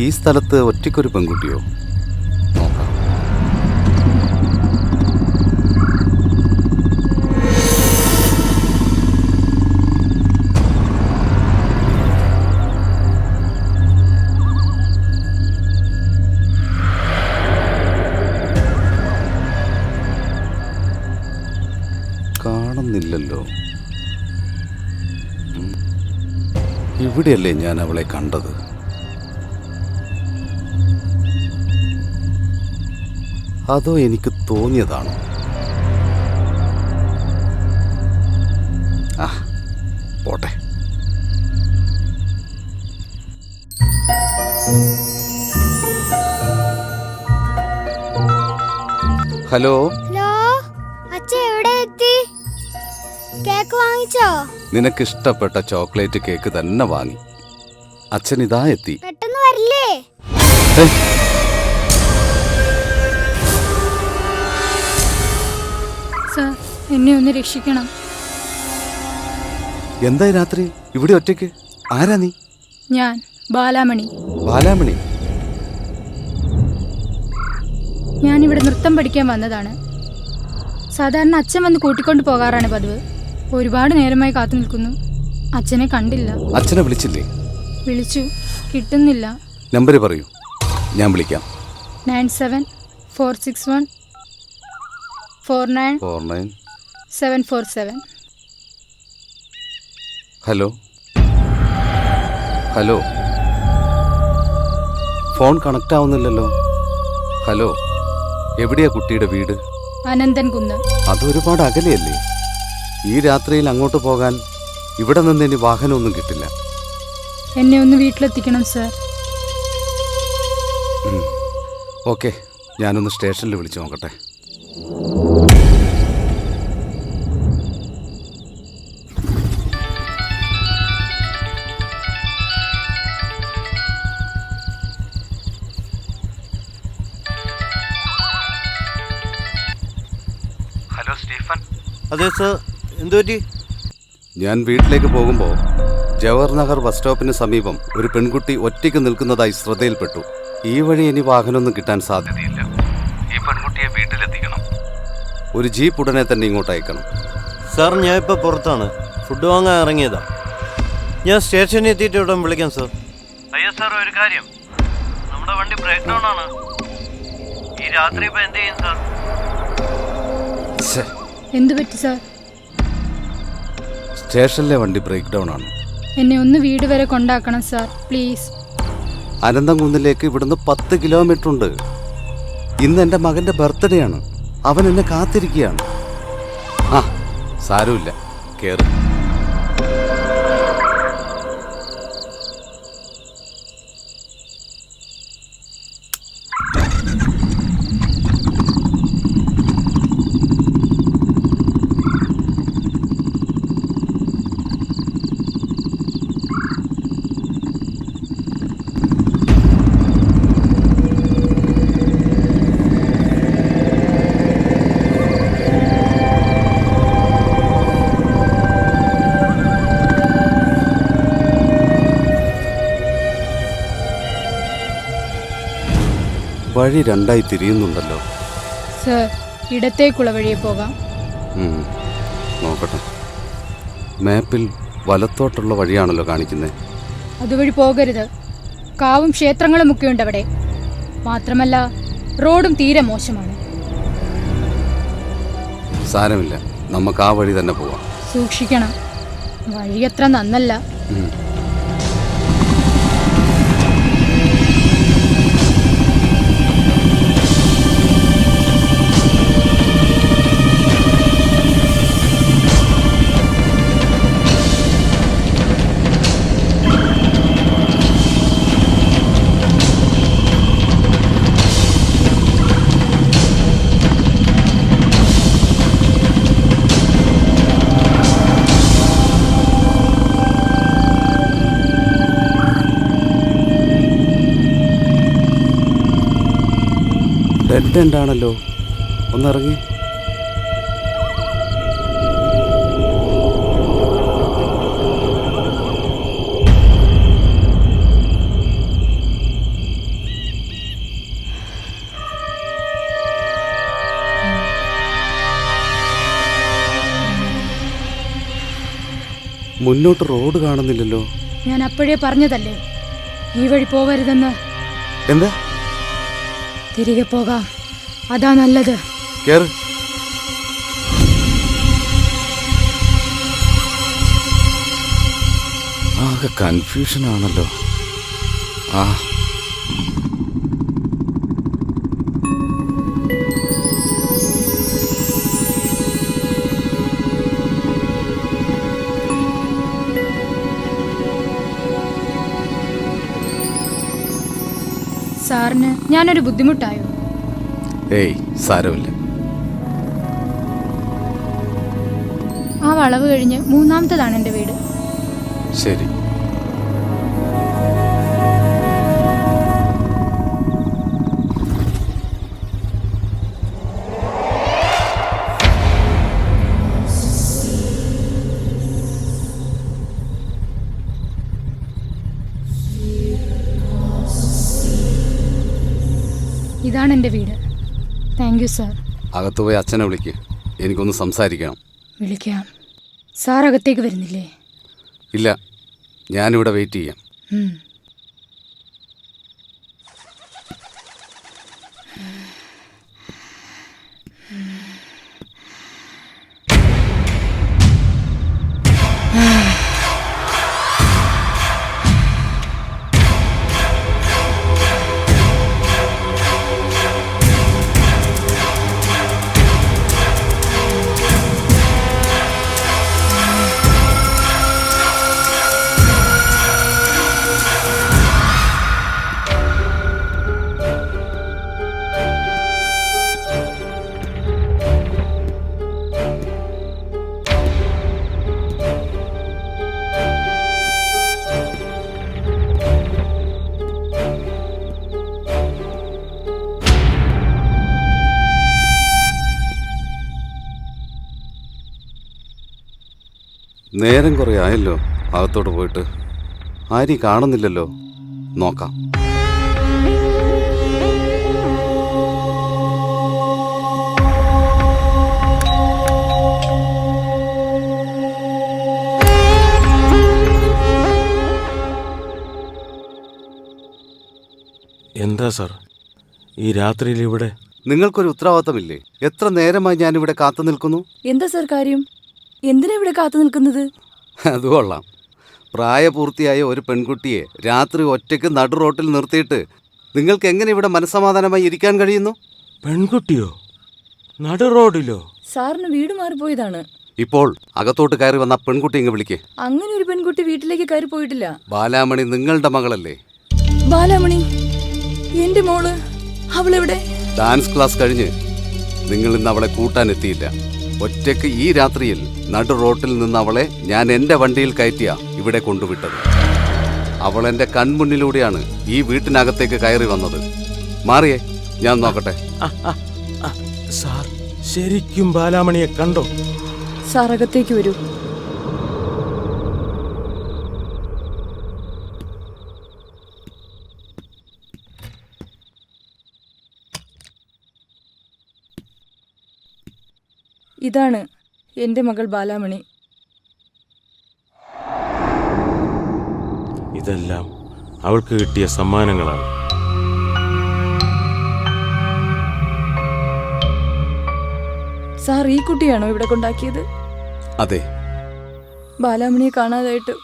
ഈ സ്ഥലത്ത് ഒറ്റയ്ക്കൊരു പെൺകുട്ടിയോ? നോക്കാം. കാണുന്നില്ലല്ലോ. ഇവിടെയല്ലേ ഞാൻ അവളെ കണ്ടത്? അതോ എനിക്ക് തോന്നിയതാണോ? ആ പോട്ടെ. ഹലോ. അച്ഛൻ എവിടെ എത്തി? കേക്ക് വാങ്ങിച്ചോ? നിനക്കിഷ്ടപ്പെട്ട ചോക്ലേറ്റ് കേക്ക് തന്നെ വാങ്ങി. അച്ഛൻ ഇതാ എത്തി. പെട്ടെന്ന് വരില്ലേ? സർ, എന്നെ ഒന്ന് രക്ഷിക്കണം. എന്തായി രാത്രി ഇവിടെ ഒറ്റയ്ക്ക്? ആരാ നീ? ഞാൻ ബാലാമണി. ബാലാമണി? ഞാനിവിടെ നൃത്തം പഠിക്കാൻ വന്നതാണ്. സാധാരണ അച്ഛൻ വന്ന് കൂട്ടിക്കൊണ്ട് പോകാറാണ് പതിവ്. ഒരുപാട് നേരമായി കാത്തു നിൽക്കുന്നു. അച്ഛനെ കണ്ടില്ല. അച്ഛനെ വിളിച്ചില്ലേ? വിളിച്ചു, കിട്ടുന്നില്ല. നമ്പർ പറയൂ, ഞാൻ വിളിക്കാം. 97-461 49747. Hello hello. ഫോൺ കണക്റ്റ് ആവുന്നില്ലല്ലോ. ഹലോ, എവിടെയാ കുട്ടിയുടെ വീട്? അനന്തൻ കുന്ന്. അതൊരുപാട് അകലെയല്ലേ? ഈ രാത്രിയിൽ അങ്ങോട്ട് പോകാൻ ഇവിടെ നിന്ന് ഇനി വാഹനമൊന്നും കിട്ടില്ല. എന്നെ ഒന്ന് വീട്ടിലെത്തിക്കണം സർ. ഓക്കെ, ഞാനൊന്ന് സ്റ്റേഷനിൽ വിളിച്ചു നോക്കട്ടെ. Hello Stephen. അതെ സർ, എന്തു പറ്റി? ഞാൻ വീട്ടിലേക്ക് പോകുമ്പോൾ ജവഹർ നഗർ ബസ് സ്റ്റോപ്പിന് സമീപം ഒരു പെൺകുട്ടി ഒറ്റയ്ക്ക് നിൽക്കുന്നതായി ശ്രദ്ധയിൽപ്പെട്ടു. ഈ വഴി ഇനി വാഹനമൊന്നും കിട്ടാൻ സാധ്യതയില്ല. ഈ പെൺകുട്ടിയെ വീട്ടിലെത്തിക്കണം. ഒരു ജീപ്പ് ഉടനെ തന്നെ ഇങ്ങോട്ട് അയക്കണം. സാർ, ഞാൻ ഇപ്പോൾ പുറത്താണ്, ഫുഡ് വാങ്ങാൻ ഇറങ്ങിയതാ. ഞാൻ സ്റ്റേഷനിൽ എത്തിയിട്ട് ഇവിടെ വിളിക്കാം സാർ. അയ്യോ സാർ, ഒരു കാര്യം, നമ്മുടെ വണ്ടി ബ്രേക്ക് ഡൗൺ ആണ്. ഈ രാത്രി ഇപ്പോൾ എന്ത് ചെയ്യും സാർ? എന്തു പറ്റി സാർ? സ്റ്റേഷനിലെ വണ്ടി ബ്രേക്ക് ഡൗൺ ആണ്. എന്നെ ഒന്ന് വീട് വരെ കൊണ്ടാക്കണം സാർ, പ്ലീസ്. അനന്തംകുന്നിലേക്ക് ഇവിടുന്ന് 10 കിലോമീറ്റർ ഉണ്ട്. ഇന്ന് എൻ്റെ മകൻ്റെ ബർത്ത്ഡേ ആണ്. അവൻ എന്നെ കാത്തിരിക്കുകയാണ്. ആ സാരമില്ല, കേറ്. വഴി രണ്ടായി തിരിയുന്നുണ്ടല്ലോ. സർ, ഇടത്തേക്കുള്ള വഴിയെ പോകാം. നോക്കട്ടെ. മാപ്പിൽ വലത്തോട്ടുള്ള വഴിയാണല്ലോ കാണിക്കുന്നത്. അതുവഴി പോകരുത്. കാവും ക്ഷേത്രങ്ങളും ഒക്കെ ഉണ്ട് അവിടെ. മാത്രമല്ല റോഡും തീരെ മോശമാണ്. സാരമില്ല, നമുക്ക് ആ വഴി തന്നെ പോവാം. സൂക്ഷിക്കണം, വഴി അത്ര നന്നല്ല. ഡെഡ് എൻഡ് ആണല്ലോ. ഒന്നിറങ്ങി. മുന്നോട്ട് റോഡ് കാണുന്നില്ലല്ലോ. ഞാൻ അപ്പോഴേ പറഞ്ഞതല്ലേ ഈ വഴി പോവരുതെന്ന്. എന്താ? തിരികെ പോകാം, അതാ നല്ലത്. കേറ്. ആകെ കൺഫ്യൂഷൻ ആണല്ലോ. ആ സാറിന് ഞാനൊരു ബുദ്ധിമുട്ടായോ? ഏയ് സാരമില്ല. ആ വളവ് കഴിഞ്ഞ് മൂന്നാമത്തേതാണ് എൻ്റെ വീട്. ശരി. ഇതാണ് എൻ്റെ വീട്. Thank you sir. അകത്ത് പോയി അച്ഛനെ വിളിക്ക്, എനിക്കൊന്ന് സംസാരിക്കണം. വിളിക്കാം. സാർ അകത്തേക്ക് വരുന്നില്ലേ? ഇല്ല, ഞാനിവിടെ വെയിറ്റ് ചെയ്യാം. നേരം കുറേ ആയല്ലോ അകത്തോട്ട് പോയിട്ട്. ആരും കാണുന്നില്ലല്ലോ. നോക്കാം. എന്താ സാർ ഈ രാത്രിയിൽ ഇവിടെ? നിങ്ങൾക്കൊരു ഉത്തരവാദിത്തമില്ലേ? എത്ര നേരമായി ഞാനിവിടെ കാത്തു നിൽക്കുന്നു. എന്താ സാർ കാര്യം? എന്തിനാ ഇവിടെ കാത്തു നിൽക്കുന്നത്? അത് കൊള്ളാം. പ്രായപൂർത്തിയായ ഒരു പെൺകുട്ടിയെ രാത്രി ഒറ്റയ്ക്ക് നടു റോട്ടിൽ നിർത്തിയിട്ട് നിങ്ങൾക്ക് എങ്ങനെ ഇവിടെ മനസ്സമാധാനമായി ഇരിക്കാൻ കഴിയുന്നു? പെൺകുട്ടിയോ? നടു റോഡിലോ? സാറിന് വീട് മാറിപ്പോയതാണ്. ഇപ്പോൾ അകത്തോട്ട് കയറി വന്ന പെൺകുട്ടി ഇങ്ങ് വിളിക്കേ. അങ്ങനെ ഒരു പെൺകുട്ടി വീട്ടിലേക്ക് കയറി പോയിട്ടില്ല. ബാലാമണി നിങ്ങളുടെ മകളല്ലേ? ബാലാമണി എന്റെ മോള്. അവളെവിടെ? ഡാൻസ് ക്ലാസ് കഴിഞ്ഞ് നിങ്ങൾ ഇന്ന് അവളെ കൂട്ടാനെത്തിയില്ല. ഒറ്റയ്ക്ക് ഈ രാത്രിയിൽ നടു റോട്ടിൽ നിന്ന് അവളെ ഞാൻ എൻ്റെ വണ്ടിയിൽ കയറ്റിയ ഇവിടെ കൊണ്ടുവിട്ടത്. അവൾ എൻ്റെ കൺമുന്നിലൂടെയാണ് ഈ വീട്ടിനകത്തേക്ക് കയറി വന്നത്. മാറിയേ, ഞാൻ നോക്കട്ടെ. സാർ ശരിക്കും ബാലാമണിയെ കണ്ടോ? സാർ അകത്തേക്ക് വരൂ. ഇതാണ് എൻ്റെ മകൾ ബാലാമണി. ഇതെല്ലാം അവൾക്ക് കിട്ടിയ സമ്മാനങ്ങളാണ്. സാർ ഈ കുട്ടിയാണോ ഇവിടെ കൊണ്ടാക്കിയത്? അതെ. ബാലാമണിയെ കാണാതായിട്ട്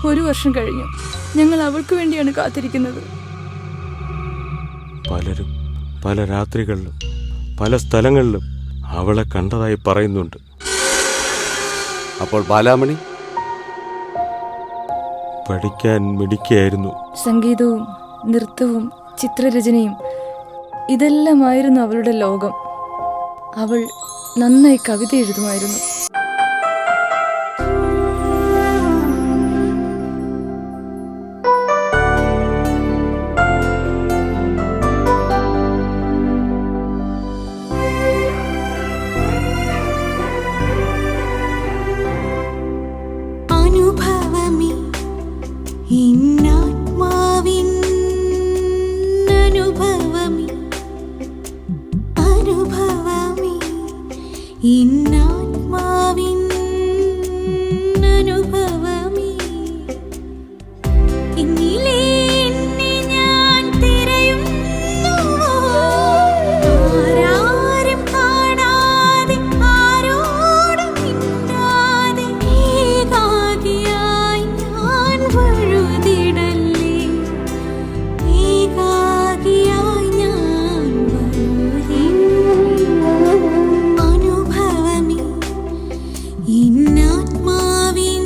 1 വർഷം കഴിഞ്ഞു. ഞങ്ങൾ അവൾക്ക് വേണ്ടിയാണ് കാത്തിരിക്കുന്നത്. പലരും പല രാത്രികളിലും പല സ്ഥലങ്ങളിലും അവളെ കണ്ടതായി പറയുന്നുണ്ട്. അപ്പോൾ ബാലാമണി പഠിക്കാൻ മിടിക്കുകയായിരുന്നു. സംഗീതവും നൃത്തവും ചിത്രരചനയും ഇതെല്ലാമായിരുന്നു അവളുടെ ലോകം. അവൾ നന്നായി കവിത എഴുതുമായിരുന്നു. അനുഭവമേ ഇന്നാത്മാവിൻ അനുഭവമേ അനുഭവമേ ഇന്നാത്മാവിൻ അനുഭവമേ ഇന്നിലെ എന്നെ ഞാൻ തിരയുന്നുവോ ആരാരും കാണാതെ ആരോടും മിണ്ടാതെ ഏകാകിയായി ഞാൻ വഴുതിടല്ലേ ഏകാകിയായി ഞാൻ വഴുതിടല്ലേ അനുഭവമേ ഇന്നാത്മാവിൻ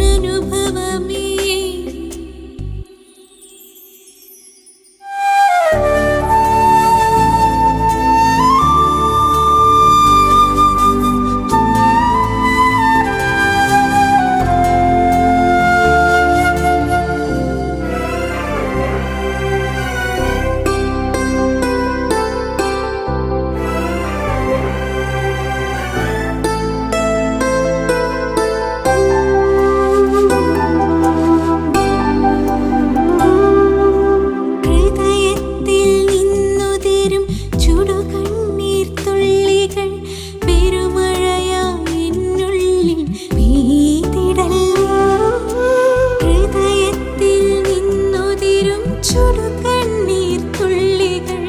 അനുഭവമേ ഹൃദയത്തിൽ നിന്നുതിരും ചുടുകണ്ണീർ തുള്ളികൾ പെരുമഴയായി എന്നുള്ളിൽ പെയ്തിടല്ലേ ഹൃദയത്തിൽ നിന്നുതിരും ചുടുകണ്ണീർ തുള്ളികൾ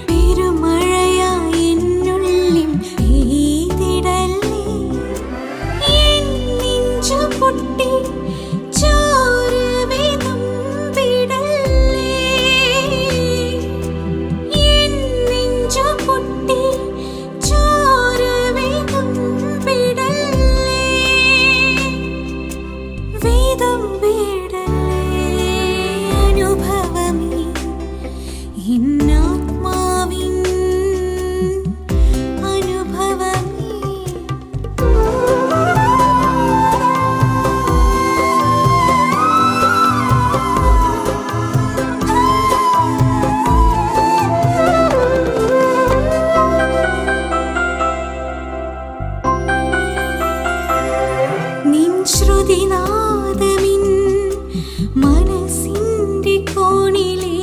പെരുമഴയായി എന്നുള്ളിൽ പെയ്തിടല്ലേ എൻ നെഞ്ചു പൊട്ടി ചോരവേഗം വിടല്ലേ എൻ നെഞ്ചു പൊട്ടി ചോരവേഗം വിടല്ലേ വേദം വിടല്ലേ അനുഭവമേ ഇന്നാത്മാവിൻ നിൻ ശ്രുതിനാദമിൻ മനസ്സിന്റെ കോണിലെ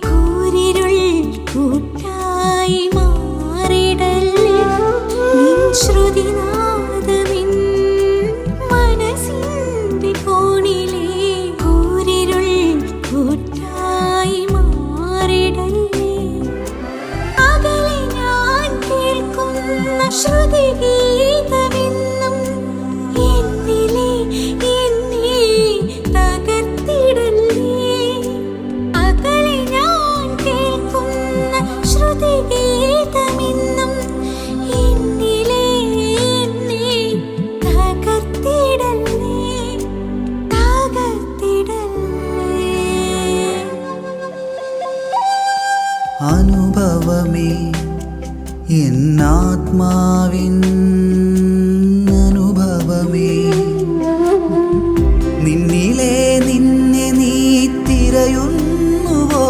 കൂരിരുൾ കൂട്ടായി മാറിടല്ലേ നിൻ ശ്രുതിനാദമിൻ മനസ്സിന്റെ കോണിലെ കൂരിരുൾ കൂട്ടായി മാറിടല്ലേ അകലെ ഞാൻ കേൾക്കുന്ന ശ്രുതിഗീതമെന്നും എന്നിലെ എന്നെ തകർത്തിടല്ലേ അകലെ ഞാൻ കേൾക്കുന്ന ശ്രുതിഗീതമെന്നും എന്നിലെ എന്നെ തകർത്തിടല്ലേ തകർത്തിടല്ലേ അനുഭവമേ എന്നാത്മാവിൻ അനുഭവമേ നിന്നിലെ നിന്നെ നീ തിരയുന്നുവോ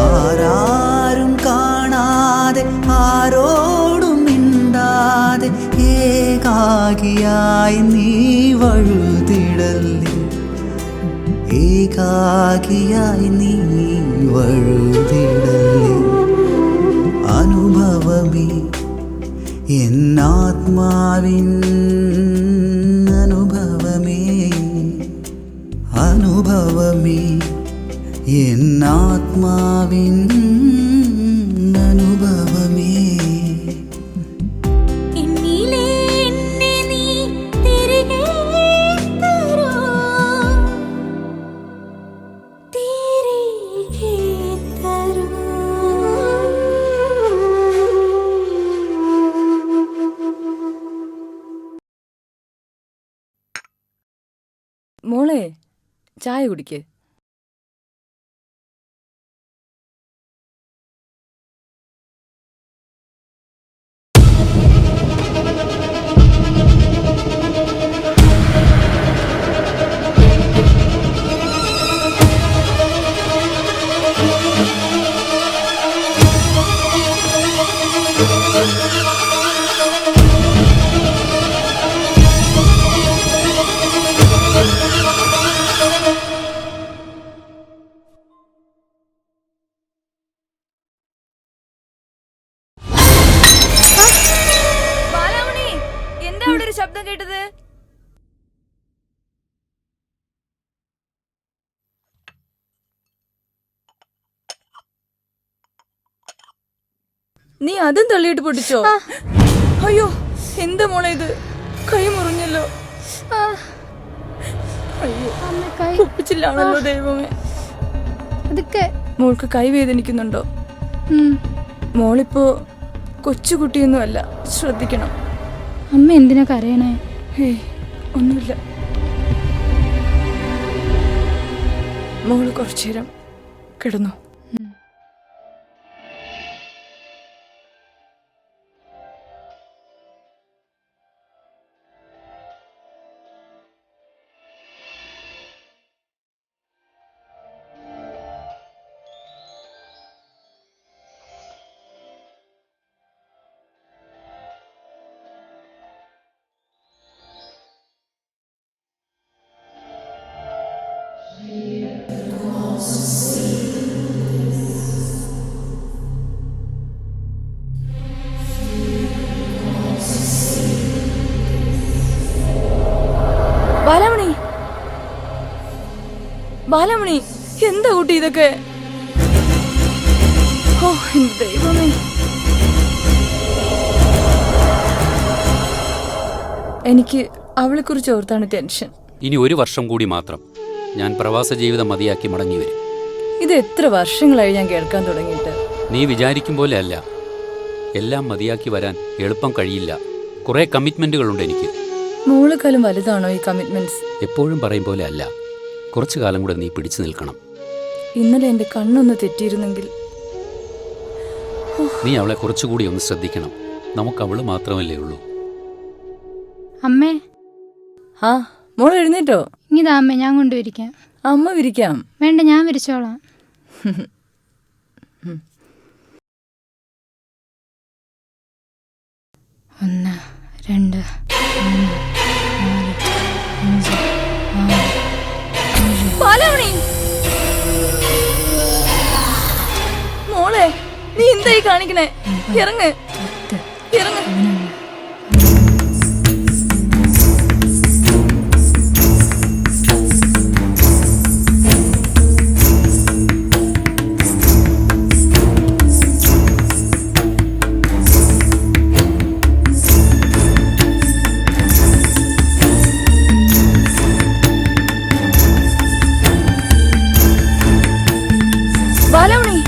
ആരാരും കാണാതെ ആരോടും മിണ്ടാതെ ഏകാകിയായി നീ വഴുതിടല്ലേ ഏകാകിയായി നീ വഴുതിടല്ലേ അനുഭവമേ എന്നാത്മാവിൻ അനുഭവമേ അനുഭവമേ എന്നാത്മാവിൻ അനുഭവമേ എന്നിലെ എന്നെ നീ തിരികെ തരൂ തിരികെ തരൂ മോളെ ചായ കുടിക്ക്. ബാലാമണി, എന്താ അവിടെ ഒരു ശബ്ദം കേട്ടത്? നീ അതും തള്ളിയിട്ട് പൊട്ടിച്ചോ? അയ്യോ, എന്താ മോളെ ഇത്? കൈ മുറിഞ്ഞല്ലോ. അയ്യോ, അമ്മ കൈ ഒപ്പിച്ചില്ലാണല്ലോ ദൈവമേ. അതൊക്കെ മോൾക്ക് കൈ വേദനിക്കുന്നുണ്ടോ? മോളിപ്പോ കൊച്ചുകുട്ടിയൊന്നും അല്ല, ശ്രദ്ധിക്കണം. അമ്മ എന്തിനാ കരയണേ? ഏയ്, ഒന്നുമില്ല. മോള് കുറച്ചു നേരം കിടന്നു. ബാലാമണി, ബാലാമണി, എന്താ കുട്ടി ഇതൊക്കെ? ഓ എന്റെ ദൈവമേ. എനിക്ക് അവളെ കുറിച്ച് ഓർത്താണ് ടെൻഷൻ. ഇനി ഒരു വർഷം കൂടി മാത്രം ഞാൻ പ്രവാസ ജീവിതം മതിയാക്കി മടങ്ങി വരും. ഇത് എത്ര വർഷങ്ങളായി ഞാൻ കേൾക്കാൻ തുടങ്ങിയിട്ട്. നീ വിചാരിക്കും പോലെ അല്ല. എല്ലാം മതിയാക്കി വരാൻ എളുപ്പം കഴിയില്ല. കുറേ കമ്മിറ്റ്മെന്റുകളുണ്ട് എനിക്ക്. മോളെക്കാളും വലുതാണോ ഈ കമ്മിറ്റ്മെന്റ്സ്? എപ്പോഴും പറയും പോലെ അല്ല. കുറച്ചു കാലം കൂടെ നീ പിടിച്ചു നിൽക്കണം. ഇന്നലെ എന്റെ കണ്ണൊന്ന് തെറ്റിയിരുന്നെങ്കിൽ. നീ അവളെ കുറച്ചുകൂടി ഒന്ന് ശ്രദ്ധിക്കണം. നമുക്ക് അവള് മാത്രമല്ലേ ഉള്ളൂ. അമ്മേ, ആ മോൾ എഴുന്നേറ്റോ? ഇങ്ങിതാ അമ്മേ, ഞാൻ കൊണ്ടുവരിക്കാം. അമ്മ വിരിക്കാം. വേണ്ട, ഞാൻ വിരിച്ചോളാം. ഒന്ന്, രണ്ട്, മൂന്ന്, നാല്, അഞ്ച്, ആറ്. ബാലാമണി, മോളെ നീ എന്തായി കാണിക്കണേ? ഇറങ്ങ്, ഇറങ്ങ്. ബാലാമണി,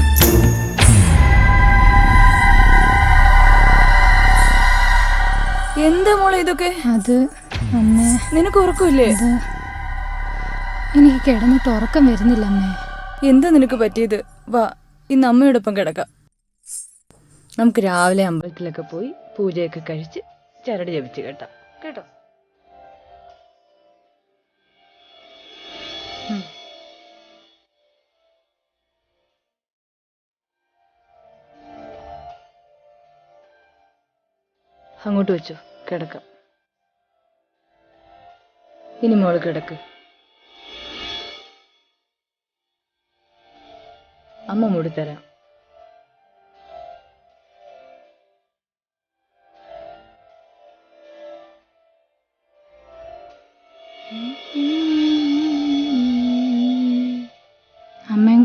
എന്താ മോളെ ഇതൊക്കെ? അത് അമ്മേ, നിനക്ക് ഉറക്കമില്ലേ? അത് എനിക്ക് കിടന്നിട്ട് ഉറക്കം വരുന്നില്ല അമ്മേ. എന്താ നിനക്ക് പറ്റിയത്? വാ, ഇന്ന് അമ്മയോടൊപ്പം കിടക്കാം. നമുക്ക് രാവിലെ അമ്പലത്തിലൊക്കെ പോയി പൂജയൊക്കെ കഴിച്ച് ചരട് ജപിച്ച് കേട്ടാം കേട്ടോ. അങ്ങോട്ട് വെച്ചോ, കിടക്കാം. ഇനി മോള് കിടക്ക്. അമ്മ മൂടിത്തരാം.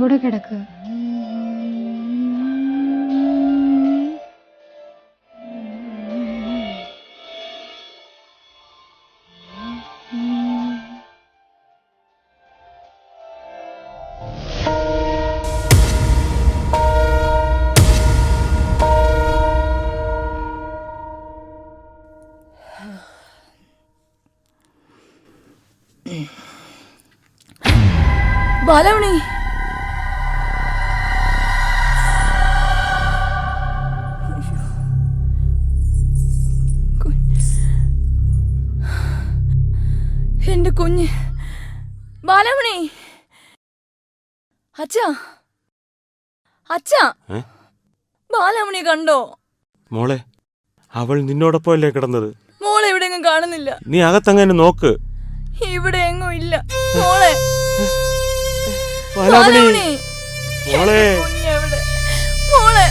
കൂടെ കിടക്കുക. ബാലമണി, എന്റെ കുഞ്ഞ് ബാലമണി. അച്ഛാ, അച്ഛാ, ഏ? ബാലമണി കണ്ടോ? മോളെ, അവൾ നിന്നോടൊപ്പമല്ലേ കിടന്നത്? മോളെ എവിടെയെങ്കിലും കാണുന്നില്ല. നീ അകത്തങ്ങനെ നോക്ക്. ഇവിടെ എങ്ങും ഇല്ല. മോളെ, ബാലാമണി, ബാലമണി, മോളെ, കുഞ്ഞെവിടെ? മോളെ,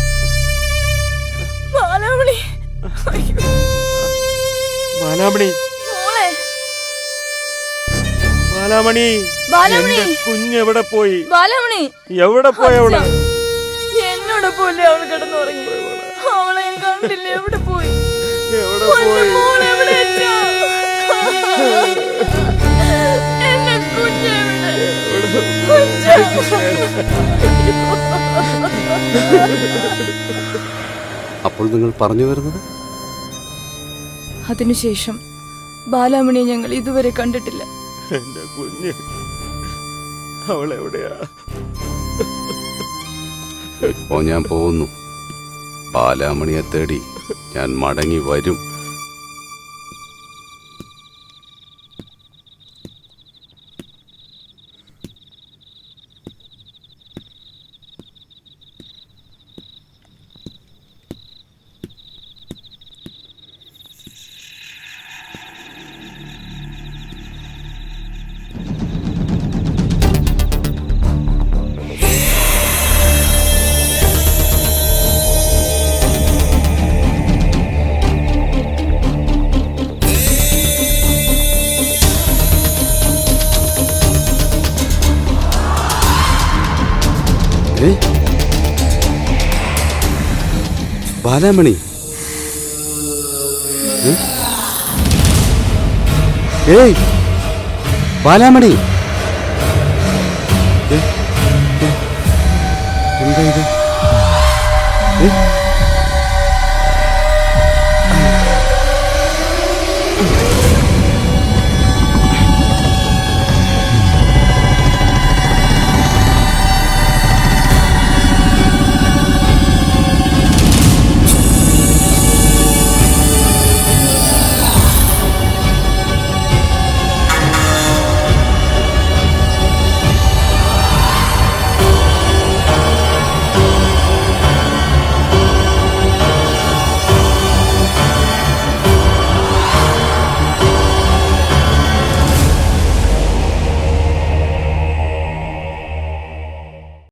ബാലമണി, അയ്യോ, ബാലാമണി, മോളെ, ബാലാമണി, ബാലമണി, എന്റെ കുഞ്ഞെവിടെ പോയി? ബാലമണി, എവിടെ പോയി അവള്? എന്നോടൊപ്പമല്ലേ അവൾ കിടന്നുറങ്ങി? അവളെ ഞാൻ കണ്ടില്ല. എവിടെ പോയി? എവിടെ എന്റെ പോയി? മോളെ എവിടെ അച്ഛാ? എന്റെ കുഞ്ഞെവിടെ? അപ്പോൾ നിങ്ങൾ പറഞ്ഞു വരുന്നത്? അതിനുശേഷം ബാലാമണിയെ ഞങ്ങൾ ഇതുവരെ കണ്ടിട്ടില്ല. എന്റെ കുഞ്ഞ് അവളെവിടെയാ? ഇപ്പോൾ ഞാൻ പോകുന്നു. ബാലാമണിയെ തേടി ഞാൻ മടങ്ങി വരും. ബാലാമണി, ഏയ് ബാലാമണി, എന്താ ഇത്?